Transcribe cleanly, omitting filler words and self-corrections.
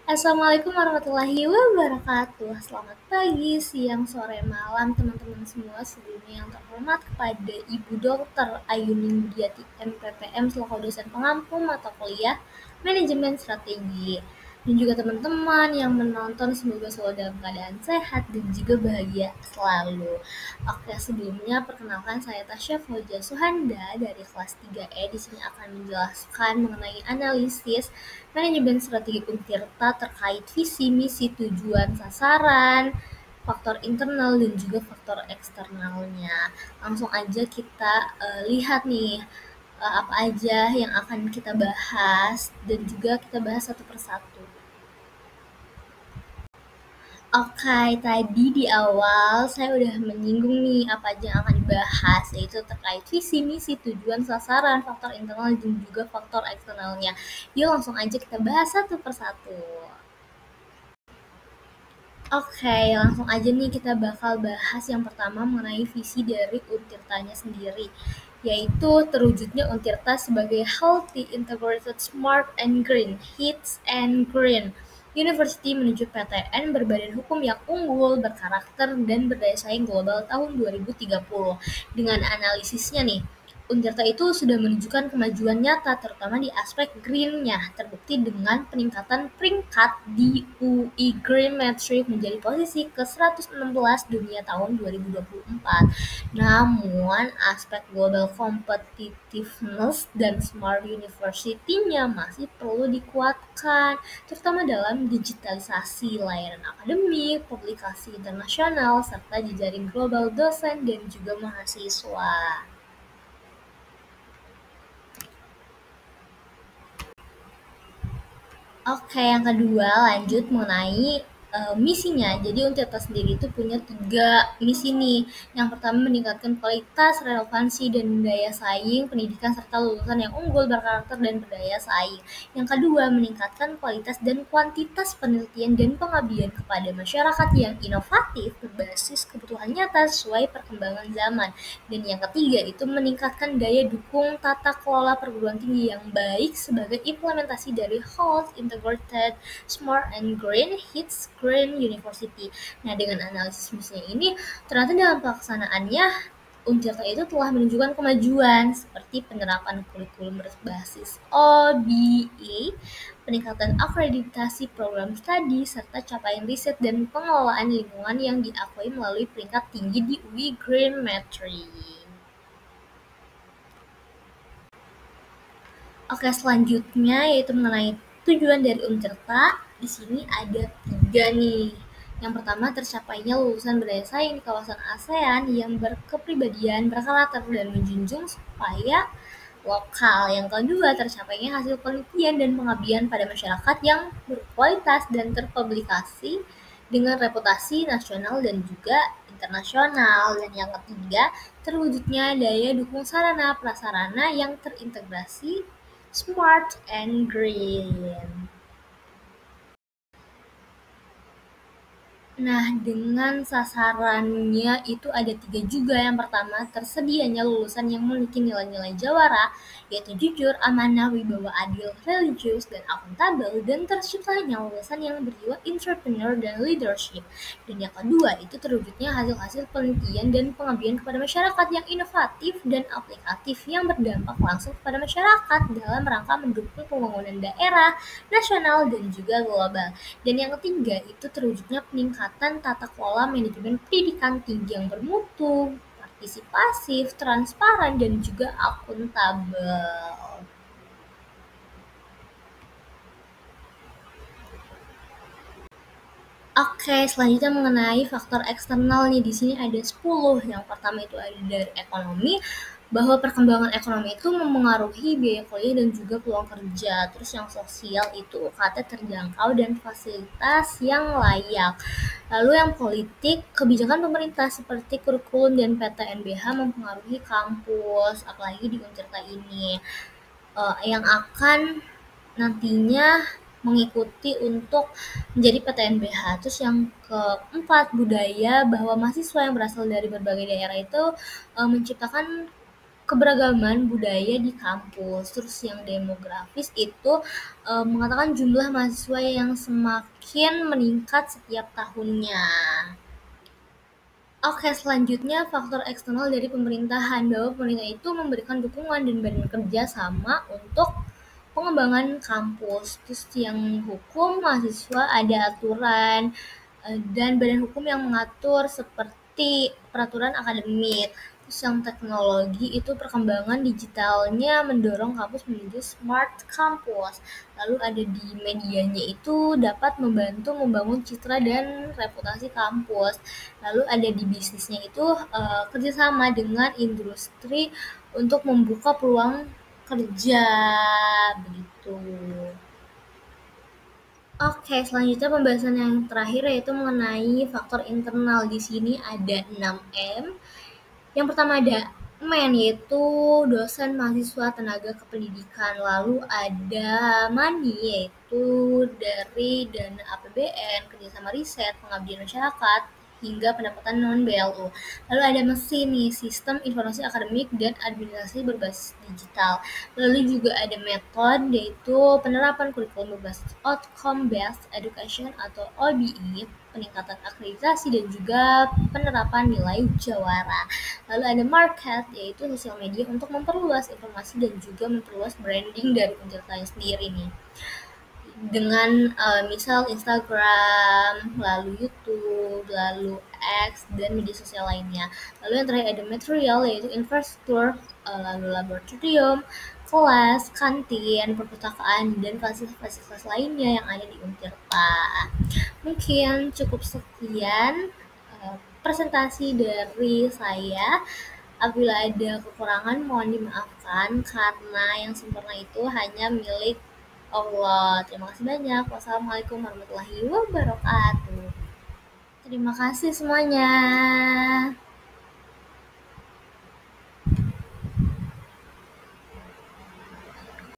Assalamualaikum warahmatullahi wabarakatuh. Selamat pagi, siang, sore, malam teman-teman semua. Sebelumnya yang terhormat kepada Ibu Dokter Ayuning Budiati MPPM selaku dosen pengampu mata kuliah Manajemen Strategi. Dan juga teman-teman yang menonton, semoga selalu dalam keadaan sehat dan juga bahagia selalu. Oke, sebelumnya perkenalkan saya Tasya Fauja Suhanda dari kelas 3E. Di sini akan menjelaskan mengenai analisis manajemen strategi Untirta terkait visi, misi, tujuan, sasaran, faktor internal dan juga faktor eksternalnya. Langsung aja kita lihat nih apa aja yang akan kita bahas dan juga kita bahas satu persatu. Oke, tadi di awal saya udah menyinggung nih apa aja yang akan dibahas, yaitu terkait visi, misi, tujuan, sasaran, faktor internal, dan juga faktor eksternalnya. Yuk langsung aja kita bahas satu persatu. Oke, langsung aja nih kita bakal bahas yang pertama mengenai visi dari Untirtanya sendiri, yaitu terwujudnya Untirta sebagai Healthy, Integrated, Smart, and Green, Hits and Green University menuju PTN berbadan hukum yang unggul, berkarakter, dan berdaya saing global tahun 2030. Dengan analisisnya nih, Untirta itu sudah menunjukkan kemajuan nyata terutama di aspek green-nya, terbukti dengan peningkatan peringkat di UI Green Metric menjadi posisi ke-116 dunia tahun 2024. Namun, aspek global competitiveness dan smart university-nya masih perlu dikuatkan, terutama dalam digitalisasi layanan akademik, publikasi internasional, serta jejaring global dosen dan juga mahasiswa. Oke, yang kedua lanjut mengenai misinya. Jadi Untirta sendiri itu punya 3 misi nih. Yang pertama meningkatkan kualitas, relevansi, dan daya saing pendidikan serta lulusan yang unggul, berkarakter, dan berdaya saing. Yang kedua meningkatkan kualitas dan kuantitas penelitian dan pengabdian kepada masyarakat yang inovatif berbasis kebutuhan nyata sesuai perkembangan zaman. Dan yang ketiga itu meningkatkan daya dukung tata kelola perguruan tinggi yang baik sebagai implementasi dari Health, Integrated, Smart and Green Hits Green University. Nah, dengan analisis misinya ini, ternyata dalam pelaksanaannya Untirta itu telah menunjukkan kemajuan seperti penerapan kurikulum berbasis OBE, peningkatan akreditasi program studi, serta capaian riset dan pengelolaan lingkungan yang diakui melalui peringkat tinggi di UI Green Metric. Oke, selanjutnya yaitu mengenai tujuan dari Untirta. Di sini ada 3 nih. Yang pertama, tercapainya lulusan berdaya saing di kawasan ASEAN yang berkepribadian, berkarakter, dan menjunjung supaya lokal. Yang kedua, tercapainya hasil penelitian dan pengabdian pada masyarakat yang berkualitas dan terpublikasi dengan reputasi nasional dan juga internasional. Dan yang ketiga, terwujudnya daya dukung sarana prasarana yang terintegrasi, smart, and green. Nah, dengan sasarannya itu ada 3 juga. Yang pertama, tersedianya lulusan yang memiliki nilai-nilai jawara, yaitu jujur, amanah, wibawa adil, religius, dan akuntabel, dan terciptanya lulusan yang berjiwa entrepreneur dan leadership. Dan yang kedua, itu terwujudnya hasil-hasil penelitian dan pengabdian kepada masyarakat yang inovatif dan aplikatif yang berdampak langsung kepada masyarakat dalam rangka mendukung pembangunan daerah, nasional, dan juga global. Dan yang ketiga itu terwujudnya peningkatan tata kelola manajemen pendidikan tinggi yang bermutu, partisipasif, transparan, dan juga akuntabel. Oke, selanjutnya mengenai faktor eksternal nih, di sini ada 10. Yang pertama itu ada dari ekonomi, bahwa perkembangan ekonomi itu memengaruhi biaya kuliah dan juga peluang kerja. Terus yang sosial itu UKT terjangkau dan fasilitas yang layak. Lalu yang politik, kebijakan pemerintah seperti kurikulum dan PTNBH mempengaruhi kampus, apalagi di Untirta ini, yang akan nantinya mengikuti untuk menjadi PTNBH. Terus yang keempat, budaya, bahwa mahasiswa yang berasal dari berbagai daerah itu menciptakan keberagaman budaya di kampus. Terus yang demografis itu mengatakan jumlah mahasiswa yang semakin meningkat setiap tahunnya. Oke, selanjutnya faktor eksternal dari pemerintahan, bahwa pemerintah itu memberikan dukungan dan badan kerja sama untuk pengembangan kampus. Terus yang hukum, mahasiswa ada aturan dan badan hukum yang mengatur seperti peraturan akademik. Terus yang teknologi itu perkembangan digitalnya mendorong kampus menuju smart campus. Lalu ada di medianya itu dapat membantu membangun citra dan reputasi kampus. Lalu ada di bisnisnya itu kerjasama dengan industri untuk membuka peluang kerja begitu. Oke, selanjutnya pembahasan yang terakhir yaitu mengenai faktor internal. Di sini ada 6M. Yang pertama ada men, yaitu dosen, mahasiswa, tenaga kependidikan. Lalu ada money, yaitu dari dana APBN, kerjasama riset, pengabdian masyarakat, hingga pendapatan non-BLU. Lalu ada mesin nih, sistem informasi akademik dan administrasi berbasis digital. Lalu juga ada metode, yaitu penerapan kurikulum berbasis outcome based education atau OBE, peningkatan akreditasi dan juga penerapan nilai jawara. Lalu ada market, yaitu sosial media untuk memperluas informasi dan juga memperluas branding dari penciptanya sendiri nih. Dengan misal Instagram, lalu YouTube, lalu X, dan media sosial lainnya. Lalu yang terakhir ada material, yaitu infrastruktur, lalu laboratorium, kelas, kantin, perpustakaan, dan fasilitas-fasilitas lainnya yang ada di Untirta. Mungkin cukup sekian presentasi dari saya. Apabila ada kekurangan mohon dimaafkan karena yang sempurna itu hanya milik Allah. Terima kasih banyak. Wassalamualaikum warahmatullahi wabarakatuh. Terima kasih semuanya.